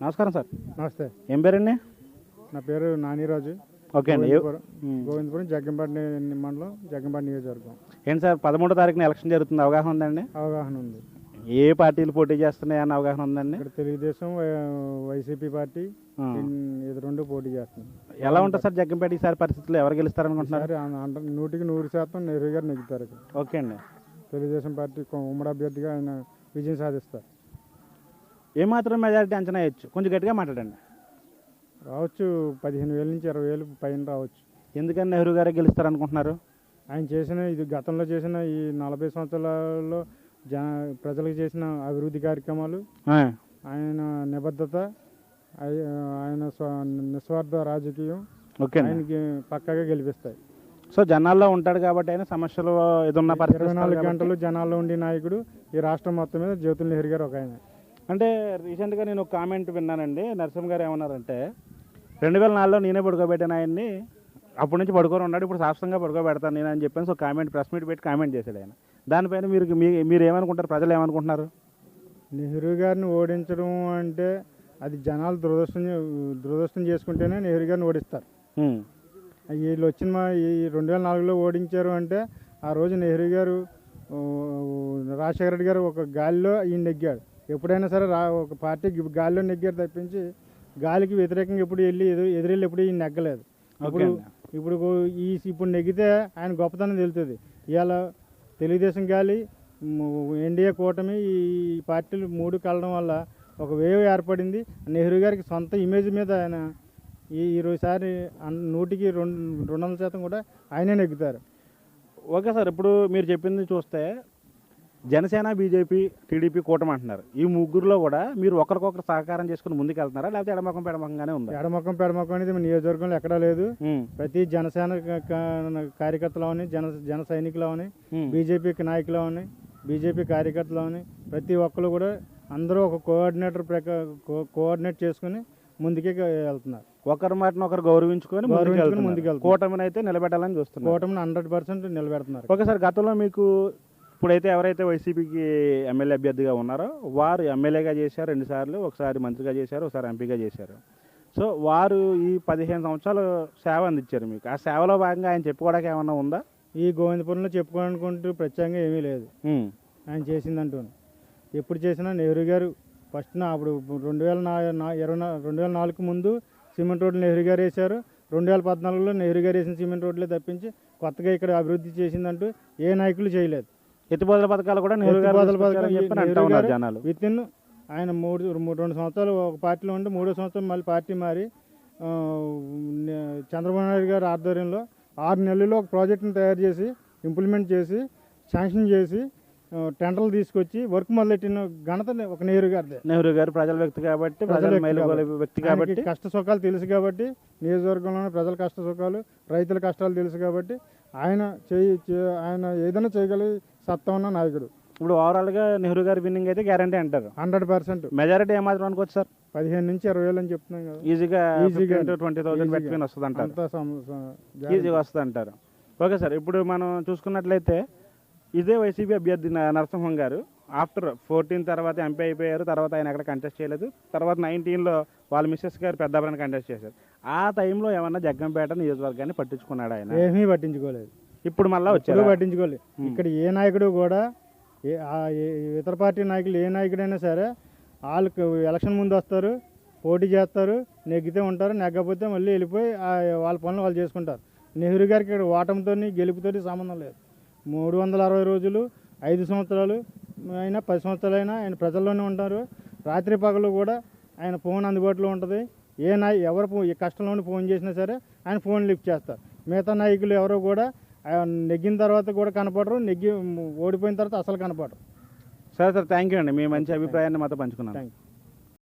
నమస్కారం సార్. నమస్తే. ఏం పేరండి? నా పేరు నానిరాజు. ఓకే అండి. గోవిందపురం జగ్గంపేట మండలం, జగ్గంపేట నియోజకవర్గం. ఏంటి సార్, 13వ తారీఖున ఎలక్షన్ జరుగుతుంది, అవగాహన ఉందండి? అవగాహన ఉంది. ఏ పార్టీలు పోటీ చేస్తున్నాయి అన్న అవగాహన ఉందండి? ఇక్కడ తెలుగుదేశం, వైసీపీ పార్టీ ఇది రెండు పోటీ చేస్తుంది. ఎలా ఉంటుంది సార్ జగ్గంపేట ఈసారి పరిస్థితులు? ఎవరు గెలుస్తారనుకుంటున్నారు? 100% నెహ్రూ గారు నెగ్గుతారు. ఓకే అండి. తెలుగుదేశం పార్టీ ఉమ్మడి అభ్యర్థిగా ఆయన విజయం సాధిస్తారు. ఏమాత్రం మెజారిటీ అంచనా వేయచ్చు? కొంచెం గట్టిగా మాట్లాడండి. రావచ్చు, 15,000 నుంచి 20,000 పైన రావచ్చు. ఎందుకని నెహ్రూ గారే గెలుస్తారనుకుంటున్నారు? ఆయన చేసిన గతంలో చేసిన ఈ 40 సంవత్సరాలలో ప్రజలకు చేసిన అభివృద్ధి కార్యక్రమాలు, ఆయన నిబద్ధత, ఆయన నిస్వార్థ రాజకీయం ఆయనకి పక్కాగా గెలిపిస్తాయి. సో జనాల్లో ఉంటాడు కాబట్టి ఆయన సమస్యలు ఏదన్నా 24 గంటలు జనాల్లో ఉండే నాయకుడు ఈ రాష్ట్రం మొత్తం మీద జ్యోతుల్ నెహ్రూ గారు ఒక ఆయన. అంటే రీసెంట్గా నేను ఒక కామెంట్ విన్నానండి. నరసింహ గారు ఏమన్నారంటే 2004లో నేనే పడుకోబెట్టాను ఆయన్ని, అప్పటి నుంచి పడుకొని ఉన్నాడు, ఇప్పుడు శాశ్వతంగా పడుకోబెడతాను నేను అని చెప్పాను. సో కామెంట్ ప్రెస్ మీట్ పెట్టి కామెంట్ చేశాడు ఆయన. దానిపైన మీరు ఏమనుకుంటారు? ప్రజలు ఏమనుకుంటున్నారు? నెహ్రూ గారిని ఓడించడం అంటే అది జనాలు దురదృష్టం చేసుకుంటేనే నెహ్రూ గారిని ఓడిస్తారు. వీళ్ళు వచ్చిన ఈ 2004లో ఓడించారు అంటే ఆ రోజు నెహ్రూ గారు, రాజశేఖర రెడ్డి గారు ఒక గాలిలో ఈయన నెగ్గాడు. ఎప్పుడైనా సరే ఒక పార్టీ గాలిలో నెగ్గారు తప్పించి గాలికి వ్యతిరేకంగా ఎప్పుడు ఎదురెళ్ళి ఎప్పుడు ఈయన నెగ్గలేదు. ఇప్పుడు నెగ్గితే ఆయన గొప్పతనం తెలుస్తుంది. ఇవాళ తెలుగుదేశం గాలి, ఎన్డీఏ కూటమి, ఈ పార్టీలు మూడు కలడం వల్ల ఒక వేవ్ ఏర్పడింది. నెహ్రూ గారికి సొంత ఇమేజ్ మీద ఆయన ఈరోజుసారి 100% కూడా ఆయనే నెగ్గుతారు. ఓకే సార్, ఇప్పుడు మీరు చెప్పింది చూస్తే జనసేన, బీజేపీ, టీడీపీ కూటమి అంటున్నారు. ఈ ముగ్గురులో కూడా మీరు ఒకరికొకరు సహకారం చేసుకుని ముందుకు వెళ్తున్నారా, లేకపోతే ఎడమొఖం పెడమొఖంగానే ఉంది? ఎడమొఖం అనేది నియోజకవర్గంలో ఎక్కడా లేదు. ప్రతి జనసేన కార్యకర్తలోని, జన సైనికులోని, బీజేపీ నాయకులోని, బీజేపీ కార్యకర్తలోని ప్రతి ఒక్కరు కూడా అందరూ ఒక కోఆర్డినేట్ చేసుకుని ముందుకే వెళ్తున్నారు. ఒకరి మాటను ఒకరు గౌరవించుకొని ముందుకు కూటమిని అయితే నిలబెట్టాలని చూస్తున్నారు. కూటమిని 100% నిలబెడుతున్నారు. ఓకే సార్, గతంలో మీకు ఇప్పుడైతే ఎవరైతే వైసీపీకి ఎమ్మెల్యే అభ్యర్థిగా ఉన్నారో వారు ఎమ్మెల్యేగా చేశారు 2 సార్లు, ఒకసారి మంత్రిగా చేశారు, ఒకసారి ఎంపీగా చేశారు. సో వారు ఈ 15 సంవత్సరాలు సేవ అందించారు మీకు. ఆ సేవలో భాగంగా ఆయన చెప్పుకోవడానికి ఏమన్నా ఉందా? ఈ గోవిందపురంలో చెప్పుకోవాలనుకుంటూ ప్రత్యేకంగా ఏమీ లేదు ఆయన చేసిందంటూ. ఎప్పుడు చేసినా నెహ్రూ గారు ఫస్ట్ అప్పుడు 2004 ముందు సిమెంట్ రోడ్లు నెహ్రూ గారు వేశారు. 2014లో నెహ్రూ గారు వేసిన సిమెంట్ రోడ్లే తప్పించి కొత్తగా ఇక్కడ అభివృద్ధి చేసిందంటూ ఏ నాయకులు చేయలేదు. ఎత్తిపోతల పథకాలు కూడా నెహ్రూ గారు విత్ ఇన్ ఆయన 2 సంవత్సరాలు ఒక పార్టీలో ఉండి 3వ సంవత్సరం మళ్ళీ పార్టీ మారి చంద్రబాబు నాయుడు గారి ఆధ్వర్యంలో 6 నెలల్లో ఒక ప్రాజెక్టును తయారు చేసి ఇంప్లిమెంట్ చేసి శాంక్షన్ చేసి టెండర్లు తీసుకొచ్చి వర్క్ మొదలెట్టిన ఘనత ఒక నెహ్రూ గారిదే. నెహ్రూ గారు ప్రజల వ్యక్తి కాబట్టి, వ్యక్తి కాబట్టి, కష్ట సుఖాలు తెలుసు కాబట్టి, నియోజకవర్గంలోని ప్రజల కష్ట సుఖాలు, రైతుల కష్టాలు తెలుసు కాబట్టి ఆయన ఏదైనా చేయగలిగే సత్తా ఉన్న నాయకుడు. ఇప్పుడు ఓవరాల్గా నెహ్రూ గారి విన్నింగ్ అయితే గ్యారంటీ అంటారు? 100%. మెజారిటీ ఏమాత్రం అనుకోవచ్చు సార్? 15 నుంచి 20,000 అని చెప్తున్నాం కదా. ఈజీగా 20,000 పెట్టుకుని వస్తుంది అంటారు? ఈజీగా వస్తుంది అంటారు. ఓకే సార్, ఇప్పుడు మనం చూసుకున్నట్లయితే ఇదే వైసీపీ అభ్యర్థి నరసింహం గారు ఆఫ్టర్ 14 తర్వాత ఎంపీ అయిపోయారు. తర్వాత ఆయన ఎక్కడ కంటెస్ట్ చేయలేదు. తర్వాత 19లో వాళ్ళ మిస్సెస్ గారు పెద్దాపురాన్ని కంటెస్ట్ చేశారు. ఆ టైంలో ఏమన్నా జగ్గంపేట నియోజకవర్గాన్ని పట్టించుకున్నాడు? ఆయన ఏమీ పట్టించుకోలేదు. ఇప్పుడు మళ్ళీ వచ్చారు, పట్టించుకోలేదు. ఇక్కడ ఏ నాయకుడు కూడా, ఇతర పార్టీ నాయకులు ఏ నాయకుడైనా సరే వాళ్ళకి ఎలక్షన్ ముందు వస్తారు, పోటీ చేస్తారు, నెగ్గితే ఉంటారు, నెగ్గకపోతే మళ్ళీ వెళ్ళిపోయి వాళ్ళ పనులు వాళ్ళు చేసుకుంటారు. నెహ్రూ గారికి ఇక్కడ ఓటమితో గెలుపుతో సంబంధం లేదు. 360 రోజులు, 5 సంవత్సరాలు అయినా 10 సంవత్సరాలు అయినా ఆయన ప్రజల్లోనే ఉంటారు. రాత్రి పగలు కూడా ఆయన ఫోన్ అందుబాటులో ఉంటుంది. ఎవరు కష్టంలోనే ఫోన్ చేసినా సరే ఆయన ఫోన్ లిఫ్ట్ చేస్తారు. మిగతా నాయకులు ఎవరో కూడా నెగ్గిన తర్వాత కూడా కనపడరు, ఓడిపోయిన తర్వాత అసలు కనపడరు. సరే సార్, థ్యాంక్ యూ అండి, మీ మంచి అభిప్రాయాన్ని మాతో పంచుకున్నాను. Thank you.